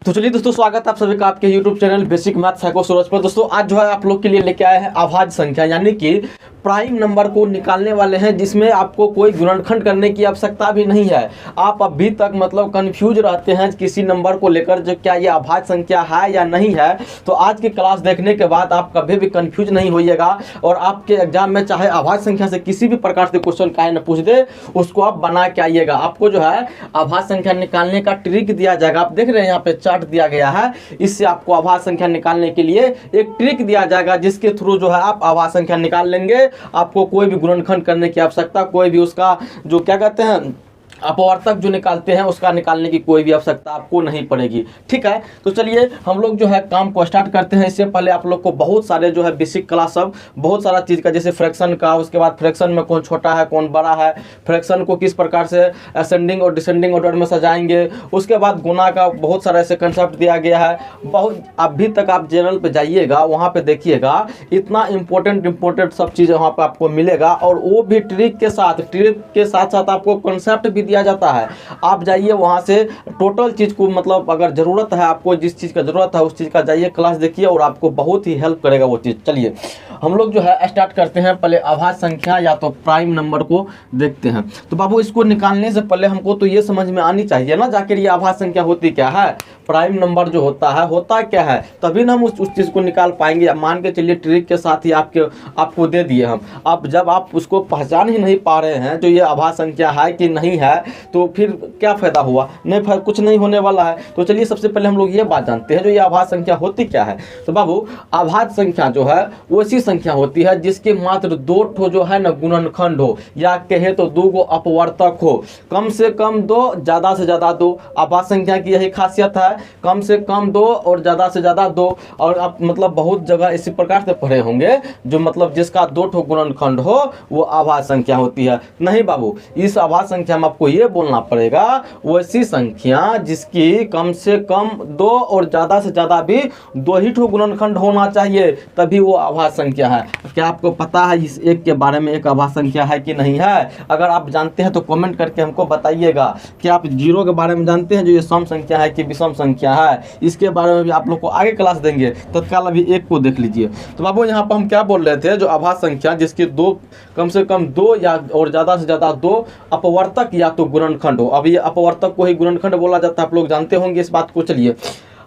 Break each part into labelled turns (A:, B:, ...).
A: तो चलिए दोस्तों, स्वागत है आप सभी का आपके YouTube channel basic math psycho Suraj पर। दोस्तों आज जो है आप लोग के लिए लेके आए हैं अभाज्य संख्या, यानी कि प्राइम नंबर को निकालने वाले हैं, जिसमें आपको कोई गुणनखंड करने की आवश्यकता भी नहीं है। आप अभी तक मतलब कंफ्यूज रहते हैं किसी नंबर को लेकर, जो क्या ये अभाज्य संख्या है या नहीं है। तो आज की क्लास देखने के बाद आप कभी भी कंफ्यूज नहीं होइएगा, और आपके एग्जाम में चाहे अभाज्य संख्या से किसी भी प्रकार से क्वेश्चन काहे न पूछ दे, उसको आप बना के आइएगा। आपको जो है अभाज्य संख्या निकालने का ट्रिक दिया जाएगा। आप देख रहे हैं यहाँ पे चार्ट दिया गया है, इससे आपको अभाज्य संख्या निकालने के लिए एक ट्रिक दिया जाएगा, जिसके थ्रू जो है आप अभाज्य संख्या निकाल लेंगे। आपको कोई भी गुणनखंड करने की आवश्यकता, कोई भी उसका जो क्या कहते हैं अपवर्तक जो निकालते हैं, उसका निकालने की कोई भी आवश्यकता आपको नहीं पड़ेगी। ठीक है, तो चलिए हम लोग जो है काम को स्टार्ट करते हैं। इससे पहले आप लोग को बहुत सारे जो है बेसिक क्लास सब बहुत सारा चीज़ का, जैसे फ्रैक्शन का, उसके बाद फ्रैक्शन में कौन छोटा है कौन बड़ा है, फ्रैक्शन को किस प्रकार से असेंडिंग और डिसेंडिंग ऑर्डर में सजाएंगे, उसके बाद गुना का बहुत सारा ऐसे कंसेप्ट दिया गया है। बहुत अभी तक आप चैनल पर जाइएगा, वहाँ पर देखिएगा, इतना इंपॉर्टेंट सब चीज़ वहाँ पर आपको मिलेगा, और वो भी ट्रिक के साथ आपको कंसेप्ट भी दिया जाता है। आप जाइए वहां से टोटल चीज को, मतलब अगर जरूरत है आपको, जिस चीज का जरूरत है उस चीज का जाइए क्लास देखिए, और आपको बहुत ही हेल्प करेगा वो चीज। चलिए हम लोग जो है स्टार्ट करते हैं। पहले अभाज्य संख्या या तो प्राइम नंबर को देखते हैं। तो बाबू इसको निकालने से पहले हमको तो ये समझ में आनी चाहिए ना जाकर ये अभाज्य संख्या होती क्या है, प्राइम नंबर जो होता क्या है, तभी ना हम उस चीज को निकाल पाएंगे। मान के चलिए ट्रिक के साथ ही आपको दे दिए हम। अब जब आप उसको पहचान ही नहीं पा रहे हैं जो ये अभाज्य संख्या है कि नहीं है, तो फिर क्या फायदा हुआ, नहीं कुछ नहीं होने वाला है। तो चलिए सबसे पहले हम लोग ये बात जानते हैं जो ये अभाज्य संख्या होती क्या है। तो बाबू अभाज्य संख्या जो है वो ऐसी संख्या होती है जिसके मात्र दो ठो जो है ना गुणनखंड हो, या कहे तो दो गो अपवर्तक हो। कम से कम दो, ज्यादा से ज्यादा दो। अभाज्य संख्या की यही खासियत है, कम से कम दो और ज्यादा से ज्यादा दो। और आप मतलब बहुत जगह इसी प्रकार से पढ़े होंगे, जो मतलब जिसका दो ठो गुणनखंड हो वो अभाज्य संख्या होती है। नहीं बाबू, इस अभाज्य संख्या में आपको ये बोलना पड़ेगा वैसी संख्या जिसकी कम से कम दो और ज्यादा से ज्यादा भी दो ही ठो गुणनखंड होना चाहिए, तभी वो अभाज्य संख्या है। क्या आपको पता है इस एक के बारे में एक अभाज्य संख्या है कि नहीं है? अगर आप जानते हैं तो कमेंट करके हमको बताइएगा। क्या आप जीरो के बारे में जानते हैं जो ये सम संख्या है कि विषम संख्या है? इसके बारे में भी आप लोग को आगे क्लास देंगे। तत्काल अभी एक को देख लीजिए। तो बाबू यहाँ पर हम क्या बोल रहे थे, जो अभाज्य संख्या जिसकी दो, कम से कम दो या और ज्यादा से ज्यादा दो अपवर्तक या तो गुणनखंड हो। अब ये अपवर्तक को ही गुणनखंड बोला जाता है, आप लोग जानते होंगे इस बात को। चलिए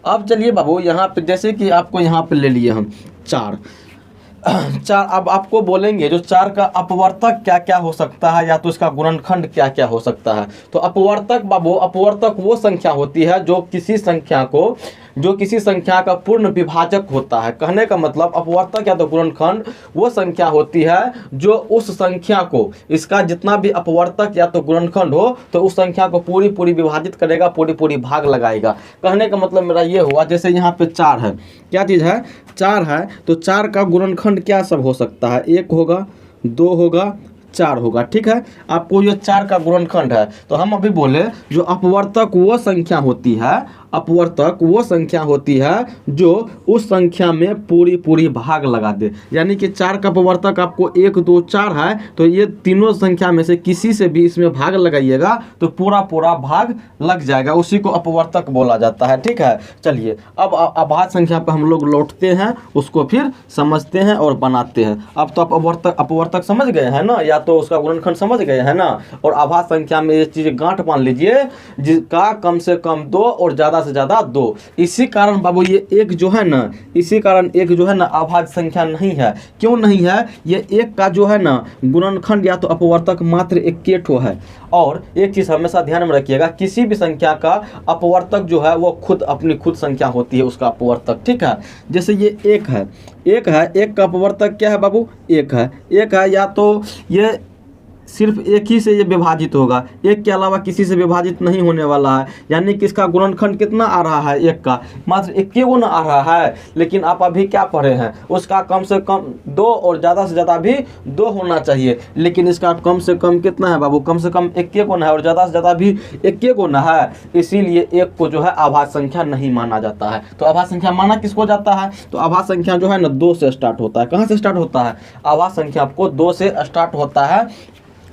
A: अब चलिए बाबू यहाँ पे, जैसे कि आपको यहाँ पे ले लिए हम चार। अब आपको बोलेंगे जो चार का अपवर्तक क्या क्या हो सकता है, या तो इसका गुणनखंड क्या क्या हो सकता है। तो अपवर्तक बाबू, अपवर्तक वो संख्या होती है जो किसी संख्या का पूर्ण विभाजक होता है। कहने का मतलब अपवर्तक या तो गुणनखंड वो संख्या होती है जो उस संख्या को, इसका जितना भी अपवर्तक या तो गुणनखंड हो, तो उस संख्या को पूरी विभाजित करेगा, पूरी भाग लगाएगा। कहने का मतलब मेरा ये हुआ, जैसे यहाँ पे चार है, क्या चीज़ है, चार है, तो चार का गुणनखंड क्या सब हो सकता है, एक होगा, दो होगा, चार होगा। ठीक है, आपको ये चार का गुणनखंड है। तो हम अभी बोले जो अपवर्तक वो संख्या होती है, अपवर्तक वो संख्या होती है जो उस संख्या में पूरी भाग लगा दे। यानी कि चार का अपवर्तक आपको एक दो चार है, तो ये तीनों संख्या में से किसी से भी इसमें भाग लगाइएगा तो पूरा भाग लग जाएगा, उसी को अपवर्तक बोला जाता है। ठीक है, चलिए अब अभाज्य संख्या पर हम लोग लौटते हैं, उसको फिर समझते हैं और बनाते हैं। अब तो आप अपवर्तक समझ गए हैं ना, या तो उसका गुणनखंड समझ गए हैं ना, और अभाज्य संख्या में ये चीज़ गांठ मान लीजिए, जिसका कम से कम दो और ज्यादा से ज्यादा दो। इसी कारण बाबू ये एक जो है ना, इसी कारण एक जो है ना अभाज्य संख्या नहीं है। क्यों नहीं है? ये एक का जो है ना गुणनखंड या तो अपवर्तक मात्र एक ठो है। और एक चीज हमेशा ध्यान में रखिएगा, किसी भी संख्या का अपवर्तक जो है वो अपनी खुद संख्या होती है उसका अपवर्तक। ठीक है, जैसे ये एक है, एक का अपवर्तक क्या है बाबू, एक है, या तो ये सिर्फ एक ही से ये विभाजित होगा, एक के अलावा किसी से विभाजित नहीं होने वाला है। यानी कि इसका गुणनखंड कितना आ रहा है, एक का मात्र एक के गुना आ रहा है। लेकिन आप अभी क्या पढ़े हैं, उसका कम से कम दो और ज़्यादा से ज़्यादा भी दो होना चाहिए। लेकिन इसका कम से कम कितना है बाबू, कम से कम एक के गुना है और ज़्यादा से ज़्यादा भी एक के गुना है। इसीलिए एक को जो है अभाज्य संख्या नहीं माना जाता है। तो अभाज्य संख्या माना किसको जाता है, तो अभाज्य संख्या जो है ना दो से स्टार्ट होता है। कहाँ से स्टार्ट होता है, अभाज्य संख्या आपको दो से स्टार्ट होता है।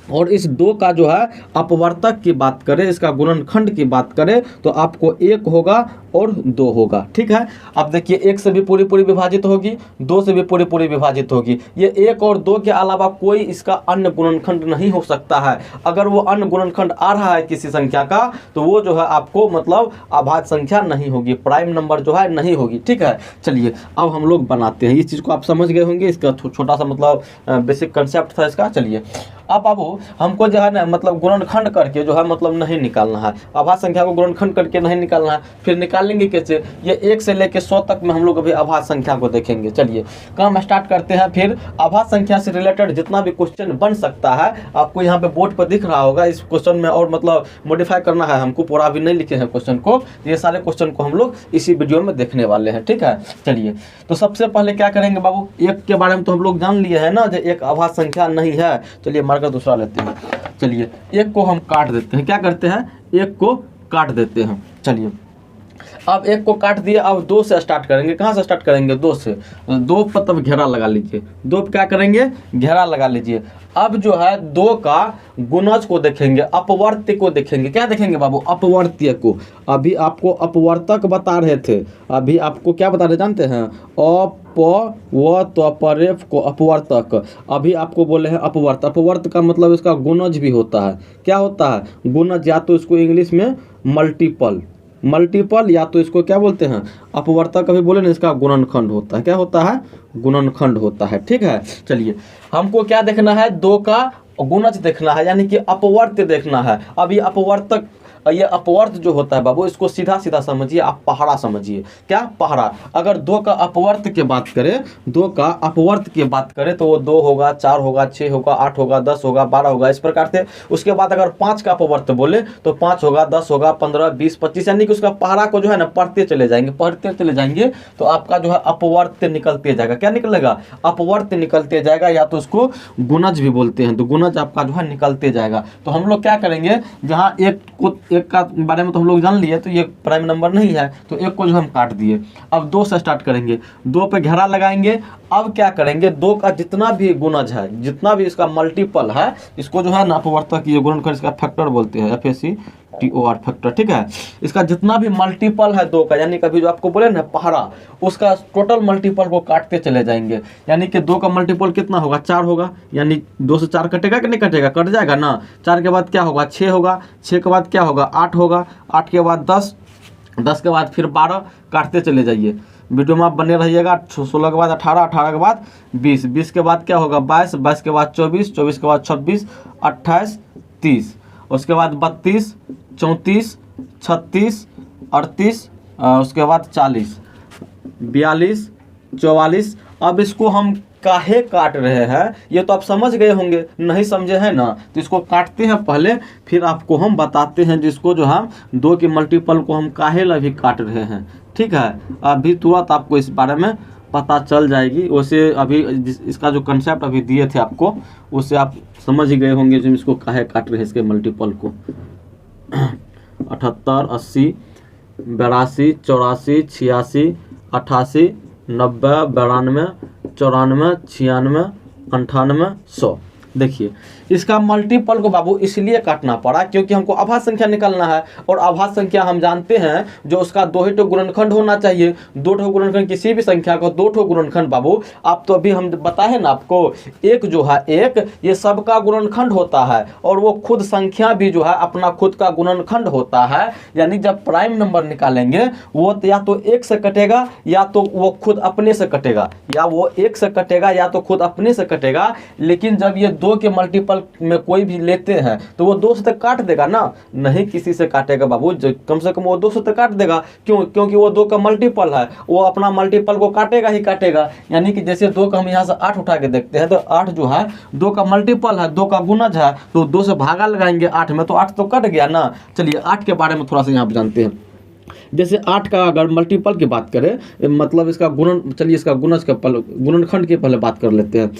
A: और इस 2 का जो है अपवर्तक की बात करें, इसका गुणनखंड की बात करें तो आपको 1 होगा और 2 होगा। ठीक है, अब देखिए 1 से भी पूरी पूरी विभाजित होगी, 2 से भी पूरी पूरी विभाजित होगी। ये 1 और 2 के अलावा कोई इसका अन्य गुणनखंड नहीं हो सकता है। अगर वो अन्य गुणनखंड आ रहा है किसी संख्या का तो वो जो है आपको मतलब अभाज्य संख्या नहीं होगी, प्राइम नंबर जो है नहीं होगी। ठीक है, चलिए अब हम लोग बनाते हैं। इस चीज़ को आप समझ गए होंगे, इसका छोटा सा मतलब बेसिक कंसेप्ट था इसका। चलिए अब बाबू हमको जो है ना मतलब गुणनखंड करके जो है मतलब नहीं निकालना है, अभाज्य संख्या को गुणनखंड करके नहीं निकालना है। फिर निकालेंगे कैसे? ये 1 से लेकर 100 तक में हम लोग अभी अभाज्य संख्या को देखेंगे। चलिए काम स्टार्ट करते हैं। फिर अभाज्य संख्या से रिलेटेड जितना भी क्वेश्चन बन सकता है आपको यहाँ पे बोर्ड पर दिख रहा होगा, इस क्वेश्चन में और मतलब मॉडिफाई करना है हमको, पूरा अभी नहीं लिखे हैं क्वेश्चन को। ये सारे क्वेश्चन को हम लोग इसी वीडियो में देखने वाले हैं। ठीक है, चलिए तो सबसे पहले क्या करेंगे बाबू, 1 के बारे में तो हम लोग जान लिए हैं ना, जो 1 अभाज्य संख्या नहीं है। चलिए मार्कर दूसरा लेते हैं। चलिए 1 को हम काट देते हैं। क्या करते हैं? 1 को काट देते हैं। चलिए अब 1 को काट दिए, अब 2 से स्टार्ट करेंगे। कहाँ से स्टार्ट करेंगे? 2 से। 2 पर तब घेरा लगा लीजिए। 2 पर क्या करेंगे? घेरा लगा लीजिए। अब जो है 2 का गुणज को देखेंगे, अपवर्त्य को देखेंगे। क्या देखेंगे बाबू? अपवर्त्य को। अभी आपको अपवर्तक बता रहे थे, अभी आपको क्या बता रहे जानते हैं? अपवर्तक को अपवर्तक, अभी आपको बोले हैं अपवर्त। अपवर्त का मतलब इसका गुणज भी होता है। क्या होता है? गुणज, या तो इसको इंग्लिश में मल्टीपल, या तो इसको क्या बोलते हैं? अपवर्तक। कभी बोले ना, इसका गुणनखंड होता है। क्या होता है? गुणनखंड होता है। ठीक है, चलिए हमको क्या देखना है? 2 का गुणज देखना है, यानी कि अपवर्त्य देखना है। अब ये अपवर्तक, ये अपवर्त जो होता है बाबू, इसको सीधा सीधा समझिए, आप पहाड़ा समझिए। क्या? पहाड़ा। अगर 2 का अपवर्त की बात करें, 2 का अपवर्त की बात करें तो वो 2 होगा, 4 होगा, 6 होगा, 8 होगा, 10 होगा, 12 होगा, इस प्रकार से। उसके बाद अगर 5 का अपवर्त बोले तो 5 होगा, 10 होगा, 15, 20, 25, यानी कि उसका पहाड़ा को जो है ना पढ़ते चले जाएंगे तो आपका जो है अपवर्त्य निकलते जाएगा। क्या निकलेगा? अपवर्त्य निकलते जाएगा, या तो उसको गुणज भी बोलते हैं, तो गुणज आपका जो है निकलते जाएगा। तो हम लोग क्या करेंगे, जहाँ 1 का बारे में तो हम लोग जान लिए, तो ये प्राइम नंबर नहीं है, तो 1 को जो हम काट दिए। अब 2 से स्टार्ट करेंगे, 2 पे घेरा लगाएंगे। अब क्या करेंगे? 2 का जितना भी गुणज है, जितना भी इसका मल्टीपल है, इसको जो है ना अपवर्तक, ये गुणनखंड, इसका फैक्टर बोलते हैं, FACTOR फैक्टर। ठीक है, इसका जितना भी मल्टीपल है 2 का, यानी कभी जो आपको बोले ना पहाड़ा, उसका टोटल मल्टीपल को काटते चले जाएंगे। यानी कि 2 का मल्टीपल कितना होगा? 4 होगा, यानी 2 से 4 कटेगा कि नहीं कटेगा? कट जाएगा ना। 4 के बाद क्या होगा? 6 होगा, 6 के बाद क्या होगा? 8 होगा, 8 के बाद 10, 10 के बाद फिर 12, काटते चले जाइए। वीडियो में आप बने रहिएगा। 16 के बाद 18, 18 के बाद 20, 20 के बाद क्या होगा? 22, 22 के बाद 24, 24 के बाद 26, 28, 30, उसके बाद 32, 34, 36, 38, उसके बाद 40, 42, 44। अब इसको हम काहे काट रहे हैं ये तो आप समझ गए होंगे, नहीं समझे हैं ना, तो इसको काटते हैं पहले, फिर आपको हम बताते हैं जिसको जो हम 2 के मल्टीपल को हम काहे अभी काट रहे हैं। ठीक है, अभी तुरंत आपको इस बारे में पता चल जाएगी। वैसे अभी इसका जो कंसेप्ट अभी दिए थे आपको, उससे आप समझ ही गए होंगे जो इसको काहे काट रहे हैं, इसके मल्टीपल को। 78, 80, 82, 84, 86, 88, 90, 92, 94, 96, 98, 100। देखिए इसका मल्टीपल को बाबू इसलिए काटना पड़ा क्योंकि हमको अभाज्य संख्या निकालना है, और अभाज्य संख्या हम जानते हैं जो उसका 2 ही तो गुणनखंड होना चाहिए। 2 ठो गुणनखंड, किसी भी संख्या को 2 ठो गुणनखंड बाबू, आप तो अभी हम बताए ना आपको, एक जो है एक ये सबका गुणनखंड होता है, और वो खुद संख्या भी जो है अपना खुद का गुणनखंड होता है। यानी जब प्राइम नंबर निकालेंगे वो या तो 1 से कटेगा, या तो वो खुद अपने से कटेगा, या वो 1 से कटेगा या तो खुद अपने से कटेगा। लेकिन जब ये 2 के मल्टीपल में कोई भी लेते हैं तो वो 2 से तक काट देगा ना, नहीं किसी से काटेगा बाबू, कम से कम वो 2 से तक काट देगा। क्यों? क्योंकि वो 2 का मल्टीपल है, वो अपना मल्टीपल को काटेगा ही काटेगा। यानी कि जैसे 2 का हम यहाँ से 8 उठा के देखते हैं, तो 8 जो है 2 का मल्टीपल है, 2 का गुणज है, तो 2 से भागा लगाएंगे 8 में, तो 8 तो कट गया ना। चलिए 8 के बारे में थोड़ा सा यहाँ पे जानते हैं। जैसे 8 का अगर मल्टीपल की बात करें, मतलब इसका गुणन, चलिए इसका गुणज का गुणनखंड की पहले बात कर लेते हैं।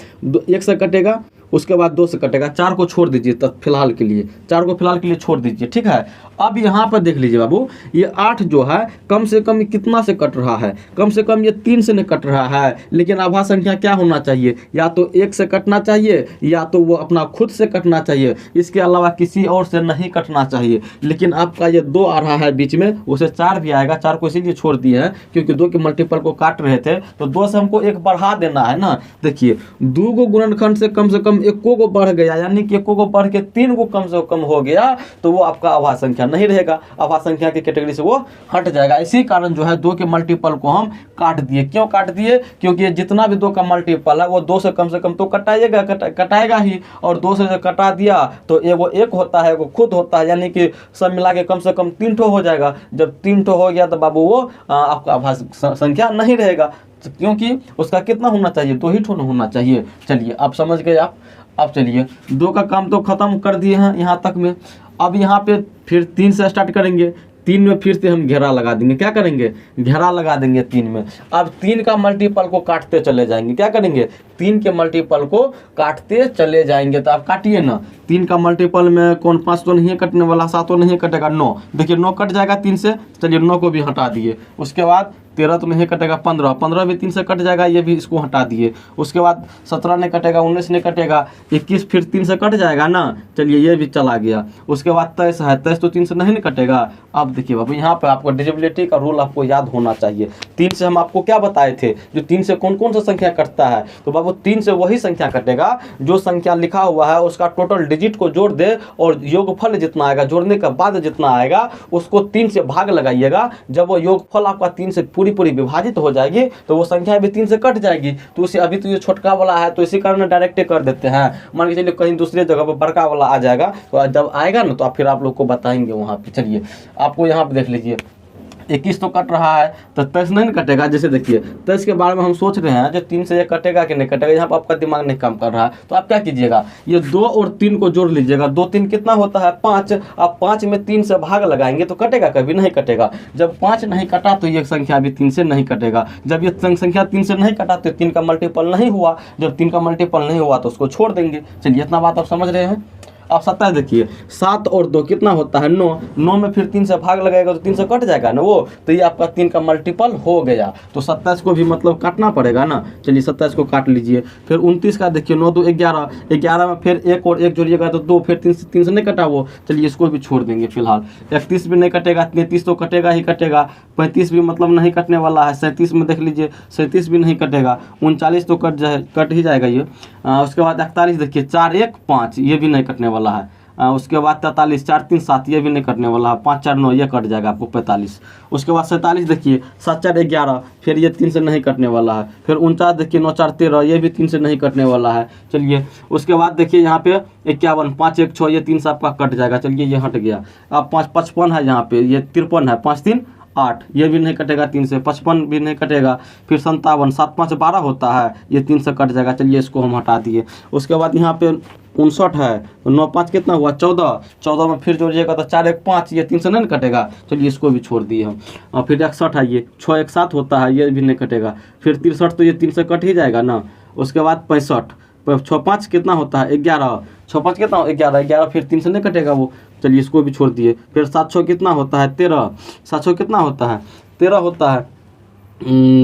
A: 1 से कटेगा, उसके बाद 2 से कटेगा, 4 को छोड़ दीजिए तब फिलहाल के लिए, 4 को फिलहाल के लिए छोड़ दीजिए, ठीक है। अब यहाँ पर देख लीजिए बाबू, ये 8 जो है कम से कम कितना से कट रहा है, कम से कम ये 3 से नहीं कट रहा है, लेकिन आभाज्य संख्या क्या होना चाहिए, या तो 1 से कटना चाहिए या तो वो अपना खुद से कटना चाहिए, इसके अलावा किसी और से नहीं कटना चाहिए। लेकिन आपका ये 2 आ रहा है बीच में, उसे 4 भी आएगा, 4 को इसीलिए छोड़ दिए हैं क्योंकि 2 के मल्टीपल को काट रहे थे, तो 2 से हमको 1 बढ़ा देना है ना। देखिए 2 को गुणनखंड से कम 1 को बढ़ गया, यानी कि 1 को बढ़ के 3 को कम से कम हो गया, तो वो आपका आभाज्य संख्या नहीं रहेगा, आभाज्य संख्या की कैटेगरी से वो हट जाएगा। इसी कारण जो है 2 के मल्टीपल को हम काट दिए। क्यों काट दिए? क्योंकि जितना भी 2 का मल्टीपल है वो 2 से कम तो कटाएगा ही, और 2 से कटा दिया तो वो 1 होता है, वो खुद होता है, यानी कि सब मिला के कम से कम 3 ठो हो जाएगा। जब 3 ठो हो गया तो बाबू वो आपका आभाज्य संख्या नहीं रहेगा, क्योंकि उसका कितना होना चाहिए, 2 ही ठो होना चाहिए। चलिए आप समझ गए आप। अब चलिए 2 का काम तो खत्म कर दिए हैं यहाँ तक में। अब यहाँ पे फिर 3 से स्टार्ट करेंगे। 3 में फिर से हम घेरा लगा देंगे। क्या करेंगे? घेरा लगा देंगे 3 में। अब 3 का मल्टीपल को काटते चले जाएंगे। क्या करेंगे? 3 के मल्टीपल को काटते चले जाएंगे। तो आप काटिए ना, 3 का मल्टीपल में कौन 5 तो नहीं कटने वाला, 7 तो नहीं कटेगा, 9। देखिए 9 कट जाएगा 3 से, चलिए 9 को भी हटा दिए। उसके बाद 13 तो नहीं कटेगा, 15 भी 3 से कट जाएगा, ये भी इसको हटा दिए। उसके बाद 17 नहीं कटेगा, 19 नहीं कटेगा, 21 फिर 3 से कट जाएगा ना, चलिए ये भी चला गया। उसके बाद 23 है, 23 तो 3 से नहीं कटेगा। अब देखिए बाबू यहाँ पे आपको डिविजिबिलिटी का रूल आपको याद होना चाहिए। 3 से हम आपको क्या बताए थे, जो 3 से कौन कौन सा संख्या कटता है, तो बाबू 3 से वही संख्या कटेगा जो संख्या लिखा हुआ है उसका टोटल डिजिट को जोड़ दे और योगफल जितना आएगा, जोड़ने के बाद जितना आएगा उसको 3 से भाग लगाइएगा। जब वो योगफल आपका 3 से पूरी विभाजित हो जाएगी तो वो संख्या भी 3 से कट जाएगी। तो उसे अभी तो ये छोटका वाला है तो इसी कारण डायरेक्ट कर देते हैं। मान के चलिए कहीं दूसरे जगह पर बड़का वाला आ जाएगा, तो जब आएगा ना तो फिर आप लोग को बताएंगे वहाँ पे। चलिए आपको यहाँ पे देख लीजिए 21 तो कट रहा है, तो 23 नहीं कटेगा। जैसे देखिए 23 के बारे में हम सोच रहे हैं जो 3 से ये कटेगा कि नहीं कटेगा, यहाँ पर आपका दिमाग नहीं काम कर रहा है। तो आप क्या कीजिएगा, ये 2 और 3 को जोड़ लीजिएगा। 2 3 कितना होता है? 5। आप 5 में 3 से भाग लगाएंगे तो कटेगा? कभी नहीं कटेगा। जब 5 नहीं कटा तो ये संख्या भी 3 से नहीं कटेगा। जब ये संख्या 3 से नहीं कटा तो 3 का मल्टीपल नहीं हुआ। जब 3 का मल्टीपल नहीं हुआ तो उसको छोड़ देंगे। चलिए इतना बात आप समझ रहे हैं। अब 27 देखिए, 7 और 2 कितना होता है? 9। 9 में फिर 3 से भाग लगाएगा तो 3 से कट जाएगा ना वो, तो ये आपका 3 का मल्टीपल हो गया। तो 27 को भी मतलब काटना पड़ेगा ना। चलिए 27 को काट लीजिए। फिर 29 का देखिए, 9 2 11, 11 में फिर 1 और 1 जोड़िएगा तो 2, फिर 3 से नहीं कटा वो, चलिए इसको भी छोड़ देंगे फिलहाल। 31 भी नहीं कटेगा, 33 तो कटेगा ही कटेगा, 35 भी मतलब नहीं कटने वाला है। 37 में देख लीजिए, 37 भी नहीं कटेगा, 39 तो कट ही जाएगा ये। उसके बाद 41 देखिए, 4 1 5, ये भी नहीं कटने वाला है। उसके बाद 43, 4 3 7, ये भी नहीं कटने वाला है। 5 4 9, ये कट जाएगा आपको 45। उसके बाद 47 देखिए, 7 4 11, फिर ये 3 से नहीं कटने वाला है। फिर 49 देखिए, 9 4 13, ये भी 3 से नहीं कटने वाला है। चलिए उसके बाद देखिए यहाँ पे 51, 5 1 6, ये 3 से आपका कट जाएगा। चलिए ये हट गया। अब 5 55 है, यहाँ पे ये 53 है, 5 3 8, ये भी नहीं कटेगा 3 से। 55 भी नहीं कटेगा। फिर 57, 7 5 12 होता है, ये 3 से कट जाएगा। चलिए इसको हम हटा दिए। उसके बाद यहाँ पे 59 है, 9 5 कितना हुआ? 14। 14 में फिर जोड़िएगा तो 4 1 5, ये 3 से नहीं कटेगा। चलिए इसको भी छोड़ दिए हम। और फिर 61 है, ये 6 1 7 होता है, ये भी नहीं कटेगा। फिर 63, तो ये 3 से कट ही जाएगा ना। उसके बाद 65, 6 5 कितना होता है? 11। 6 5 कितना? 11, फिर 3 से नहीं कटेगा वो, चलिए इसको भी छोड़ दिए। फिर 7 6 कितना होता है? 13। 7 6 कितना होता है? 13 होता है।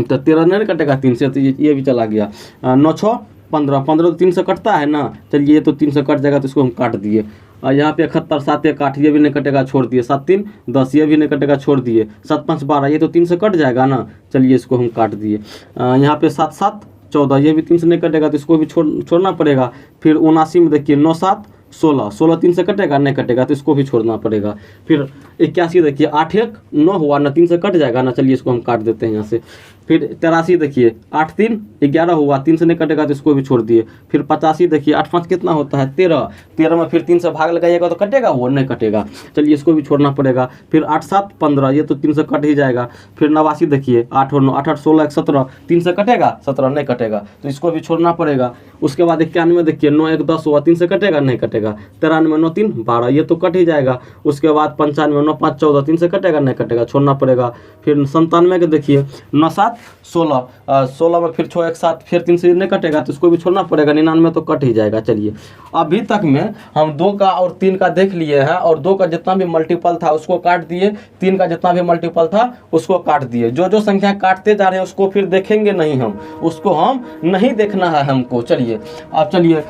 A: तो 13 नहीं कटेगा 3 से, तो ये भी चला गया। 9 6 15, 15 तो 3 से कटता है ना। चलिए ये तो 3 से कट जाएगा, तो इसको हम काट दिए। यहाँ पे 71, 7 1 8, ये भी नहीं कटेगा, छोड़ दिए। 7 3 10, ये भी नहीं कटेगा, छोड़ दिए। 7 5 12, ये तो 3 से कट जाएगा ना। चलिए इसको हम काट दिए। यहाँ पे 7 7 14, ये भी 3 से नहीं कटेगा, तो इसको भी छोड़ना पड़ेगा। फिर 79 में देखिए, 9 7 16, 16 3 से कटेगा? नहीं कटेगा, तो इसको भी छोड़ना पड़ेगा। फिर 81 देखिए, 8 1 9 हुआ ना, 3 से कट जाएगा ना। चलिए इसको हम काट देते हैं यहाँ से। फिर 83 देखिए, 8 3 11 हुआ, 3 से नहीं कटेगा, तो इसको भी छोड़ दिए। फिर 85 देखिए, 8 5 कितना होता है? 13। 13 में फिर 3 से भाग लगाइएगा तो कटेगा वो? नहीं कटेगा। चलिए इसको भी छोड़ना पड़ेगा। फिर 8 7 15, ये तो 3 से कट ही जाएगा। फिर 89 देखिए, 8 और 9, 8 8 16 1 17, 3 से कटेगा? 17 नहीं कटेगा, तो इसको भी छोड़ना पड़ेगा। उसके बाद 91 देखिए, 9 1 10 हुआ, 3 से कटेगा? नहीं कटेगा। 93 9 3 12, ये तो कट ही जाएगा। उसके बाद 95 9 5 14, 3 से कटेगा? नहीं कटेगा, छोड़ना पड़ेगा। फिर 97 के देखिए, 9 7 16, 16 में फिर 6 एक साथ, फिर 3 से नहीं कटेगा तो इसको भी छोड़ना पड़ेगा, 99 तो कट ही जाएगा। चलिए अभी तक में हम 2 का और 3 का देख लिए हैं, और 2 का जितना भी मल्टीपल था उसको काट दिए, 3 का जितना भी मल्टीपल था उसको काट दिए। जो जो संख्या काटते जा रहे हैं उसको फिर देखेंगे नहीं, हम उसको हम नहीं देखना है हमको। चलिए अब चलिए,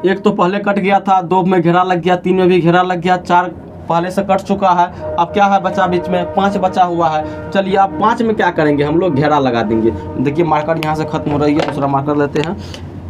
A: 1 तो पहले कट गया था, 2 में घेरा लग गया, 3 में भी घेरा लग गया, 4 पहले से कट चुका है। अब क्या है बचा बीच में, 5 बचा हुआ है। चलिए अब 5 में क्या करेंगे, हम लोग घेरा लगा देंगे। देखिए मार्कर यहाँ से खत्म हो रही है, दूसरा मार्कर लेते हैं।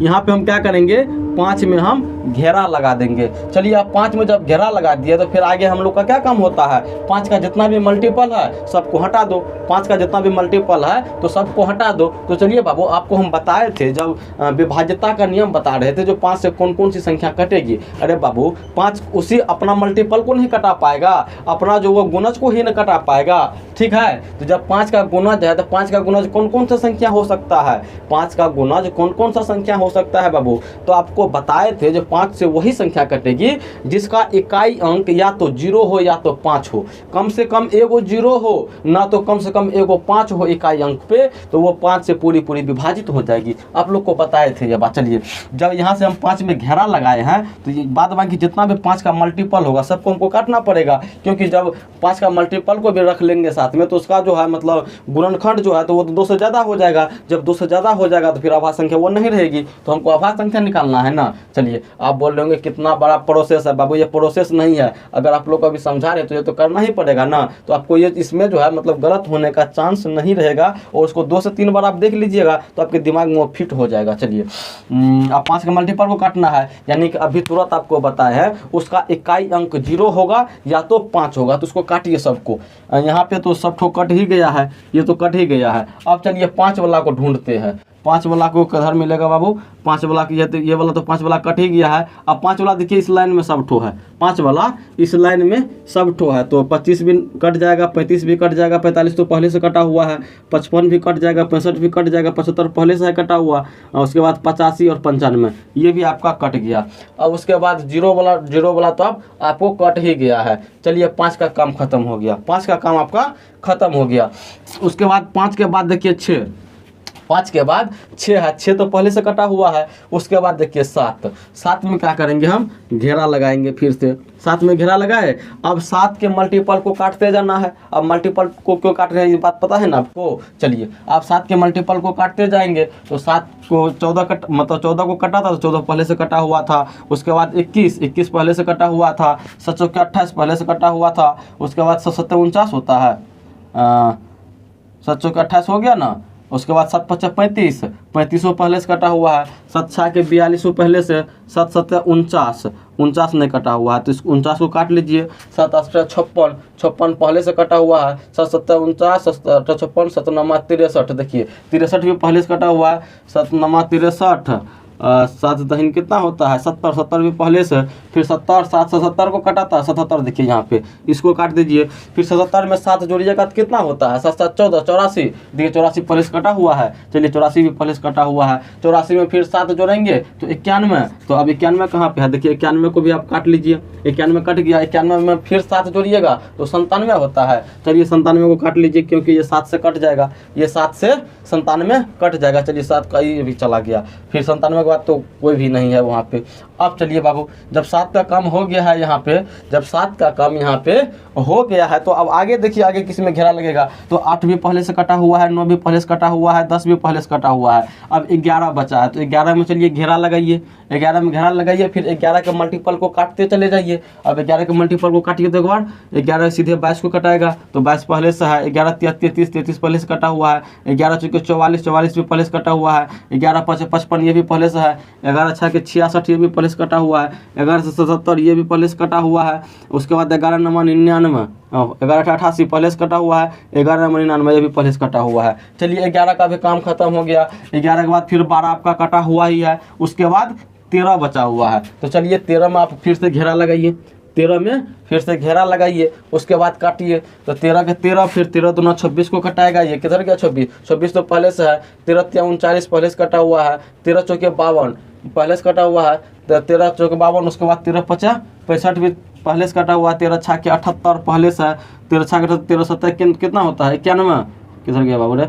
A: यहाँ पे हम क्या करेंगे, 5 में हम घेरा लगा देंगे। चलिए अब 5 में जब घेरा लगा दिया तो फिर आगे हम लोग का क्या काम होता है, 5 का जितना भी मल्टीपल है सबको हटा दो, 5 का जितना भी मल्टीपल है तो सबको हटा दो। तो चलिए बाबू, आपको हम बताए थे जब विभाज्यता का नियम बता रहे थे, जो 5 से कौन कौन सी संख्या कटेगी। अरे बाबू 5 उसी अपना मल्टीपल को नहीं कटा पाएगा, अपना जो वो गुणज को ही नहीं कटा पाएगा, ठीक है। तो जब 5 का गुणज है तो 5 का गुणज कौन कौन सा संख्या हो सकता है, 5 का गुणज कौन कौन सा संख्या हो सकता है बाबू। तो आपको बताए थे जो 5 से वही संख्या कटेगी जिसका इकाई अंक या तो 0 हो या तो 5 हो, कम से कम एगो 0 हो ना तो कम से कम एगो 5 हो इकाई अंक पे, तो वो 5 से पूरी पूरी विभाजित हो जाएगी। आप लोग को बताए थे ये बात। चलिए जब यहाँ से हम 5 में घेरा लगाए हैं तो ये बाद बाकी जितना भी 5 का मल्टीपल होगा सबको हमको काटना पड़ेगा, क्योंकि जब 5 का मल्टीपल को भी रख लेंगे साथ में तो उसका जो है मतलब गुणनखंड जो है तो वो तो 2 से ज़्यादा हो जाएगा। जब 2 से ज़्यादा हो जाएगा तो फिर आभाज्य संख्या वो नहीं रहेगी, तो हमको आभाज्य संख्या निकालना है ना। चलिए आप बोल रहे होंगे कितना बड़ा प्रोसेस है बाबू, ये प्रोसेस नहीं है। अगर आप लोग को अभी समझा रहे तो ये तो करना ही पड़ेगा ना, तो आपको ये इसमें जो है मतलब गलत होने का चांस नहीं रहेगा, और उसको 2 से 3 बार आप देख लीजिएगा तो आपके दिमाग में वो फिट हो जाएगा। चलिए आप 5 का मल्टीपल को काटना है, यानी कि अभी तुरंत आपको बताया है उसका इकाई अंक 0 होगा या तो 5 होगा, तो उसको काटिए सबको। यहाँ पे तो सब ठो कट ही गया है, ये तो कट ही गया है। अब चलिए 5 वाला को ढूंढते हैं। 5 वाला को किधर मिलेगा बाबू, 5 वाला की ये वाला तो 5 वाला कट ही गया है। अब 5 वाला देखिए इस लाइन में सब ठो है, 5 वाला इस लाइन में सब ठो है, तो 25 भी कट जाएगा, 35 भी कट जाएगा, 45 तो पहले से कटा हुआ है, 55 भी कट जाएगा, 65 भी कट जाएगा, 75 पहले से है कटा हुआ, और उसके बाद 85 और 95 ये भी आपका कट गया। अब उसके बाद 0 वाला तो अब आपको कट ही गया है। चलिए 5 का काम खत्म हो गया, 5 का काम आपका खत्म हो गया। उसके बाद 5 के बाद देखिए 6, 5 के बाद 6 है, 6 तो पहले से कटा हुआ है। उसके बाद देखिए 7 में क्या करेंगे, हम घेरा लगाएंगे फिर से। 7 में घेरा लगाए, अब 7 के मल्टीपल को काटते जाना है। अब मल्टीपल को क्यों काट रहे हैं ये बात पता है ना आपको। चलिए आप 7 के मल्टीपल को काटते जाएंगे, तो 7 को 14 14 को कटा था तो 14 पहले से कटा हुआ था। उसके बाद 21 पहले से कटा हुआ था, 7 चौके 28 पहले से कटा हुआ था। उसके बाद 7 7 49 होता है, 7 चौके 28 हो गया ना। उसके बाद 7 5 35, 35 पहले से कटा हुआ है। 7 6 के 42 पहले से, 7 7 49 नहीं कटा हुआ है, तो इस 49 को काट लीजिए। 7 8 56 पहले से कटा हुआ है। 7 7 49, 7 8 56, 7 9 63, देखिए 63 भी पहले से कटा हुआ है। 7 9 63, 7 दहिन कितना होता है 70 भी पहले से। फिर 70 7 से 70 को कटा था, 77 देखिए यहाँ पे, इसको काट दीजिए। फिर 77 में 7 जोड़िएगा तो कितना होता है 7 7 14, 84 देखिए 84 पहले से कटा हुआ है। चलिए 84 भी पहले से कटा हुआ है। 84 में फिर 7 जोड़ेंगे तो 91, तो अब 91 कहाँ पे है, देखिए 91 को भी आप काट लीजिए। 91 कट गया, 91 में फिर 7 जोड़िएगा तो 97 होता है। चलिए 97 को काट लीजिए, क्योंकि ये 7 से कट जाएगा, ये 7 से 97 कट जाएगा। चलिए 7 का ये भी चला गया, फिर 97 के बाद तो कोई भी नहीं है वहाँ पे। अब चलिए बाबू, जब 7 का काम हो गया है यहाँ पे, जब 7 का काम यहाँ पे हो गया है तो अब आगे देखिए, आगे किस में घेरा लगेगा। तो 8 भी पहले से कटा हुआ है, 9 भी पहले से कटा हुआ है, 10 भी पहले से कटा हुआ है। अब 11 बचा है, तो 11 में चलिए घेरा लगाइए, 11 में घेरा लगाइए। फिर 11 के मल्टीपल को काटते चले जाइए। अब 11 के मल्टीपल को काटिए तो एक बार 11 सीधे 22 को कटाएगा, तो 22 पहले से है। 11 33 पहले से कटा हुआ है। 11 चौके 44 भी पहले से कटा हुआ है। 11 5 55 ये भी पहले से है। 11 6 के 66 ये भी पहले से कटा हुआ है। 11 से 77 ये भी पहले से कटा हुआ है। उसके बाद 11 9 99, 11 88 पहले से कटा हुआ है। 11 9 99 ये भी पहले से कटा हुआ है। चलिए 11 का भी काम खत्म हो गया। 11 के बाद फिर 12 आपका कटा हुआ ही है। उसके बाद 13 बचा हुआ है। तो चलिए 13 में आप फिर से घेरा लगाइए, 13 में फिर से घेरा लगाइए। उसके बाद काटिए, तो 13 के 13, फिर 13 दूना 26 को कटाएगा। ये किधर गया 26 तो पहले से है। 13 3 39 पहले से कटा हुआ है। 13 चौके 52 पहले से कटा हुआ है। 13 चौके 52, उसके बाद 13 50 65 भी पहले से कटा हुआ है। 13 6 के 78 पहले से है। 13 6 के 13 7 कितना होता है 91, किधर गया बाबू रे,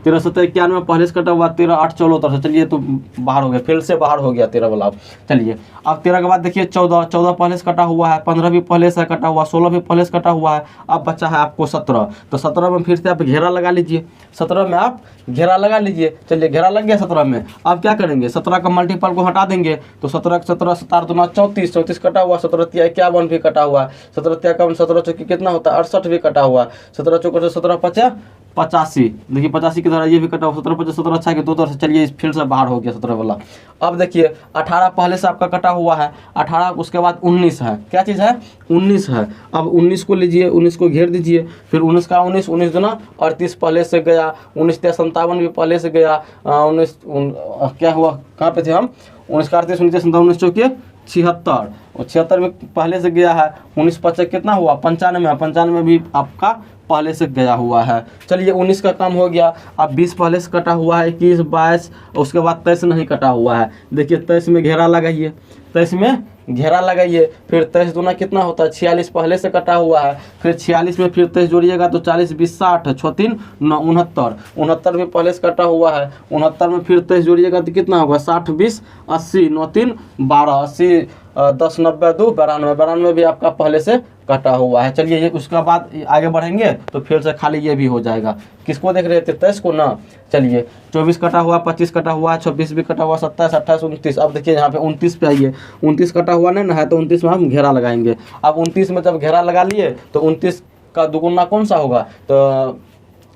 A: 13 7 91 पहले से कटा हुआ, 13 8 74 से, चलिए तो बाहर हो गया, फिर से बाहर हो गया 13 वाला। अब चलिए अब 13 के बाद देखिए 14 पहले से कटा हुआ है, 15 भी पहले से कटा हुआ, 16 भी पहले से कटा हुआ है। अब बचा है आपको 17, तो 17 में फिर से आप घेरा लगा लीजिए, 17 में आप घेरा लगा लीजिए। चलिए घेरा लग गया 17 में, अब क्या करेंगे 17 का मल्टीपल को हटा देंगे, तो 17 17 17 दूना 34, 34 कटा हुआ, 17 तिया 51 भी कटा हुआ, 17 तिया 51, 17 चौकी कितना होता है 68 भी कटा हुआ, 17 चौक 17 5 85, देखिए 85 की तरह ये भी कटा हुआ, 17 5 17 अच्छा के दो तरह से, चलिए फिर से बाहर हो गया 17 वाला। अब देखिए 18 पहले से आपका कटा हुआ है, 18 उसके बाद 19 है, क्या चीज़ है 19 है। अब 19 को लीजिए, 19 को घेर दीजिए, फिर 19 का 19, 19 दूना 38 पहले से गया, 19 तिया 57 भी पहले से गया, 19 क्या हुआ, कहाँ पे थे हम, 19 का 38 19 57 19 चौके 76, और 76 में पहले से गया है, 19 5 कितना हुआ 95, 95 भी आपका पहले से गया हुआ है। चलिए 19 का काम हो गया। अब 20 पहले से कटा हुआ है, 21 22, उसके बाद 23 नहीं कटा हुआ है, देखिए 23 में घेरा लगाइए, 23 में घेरा लगाइए, फिर 23 दूना कितना होता है 46 पहले से कटा हुआ है, फिर 46 में फिर 23 जोड़िएगा तो 40 20 60 36 9 69, 69 में पहले से कटा हुआ है, 69 में फिर 23 जोड़िएगा तो कितना होगा 60 20 80 9 3 12 80 10 90 2 92, 92 भी आपका पहले से कटा हुआ है। चलिए ये उसका बाद आगे बढ़ेंगे तो फिर से खाली ये भी हो जाएगा। किसको देख रहे थे 23 को ना। चलिए 24 कटा हुआ, 25 कटा हुआ, 26 भी कटा हुआ, 27 28 29। अब देखिए यहाँ पे 29 पे आइए, 29 कटा हुआ नहीं ना है, तो 29 में हम घेरा लगाएंगे। अब 29 में जब घेरा लगा लिए तो 29 का दुगुना कौन सा होगा, तो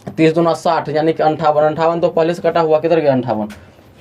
A: 30 दूना 60, यानी कि 58, 58 तो पहले से कटा हुआ, किधर गया 58,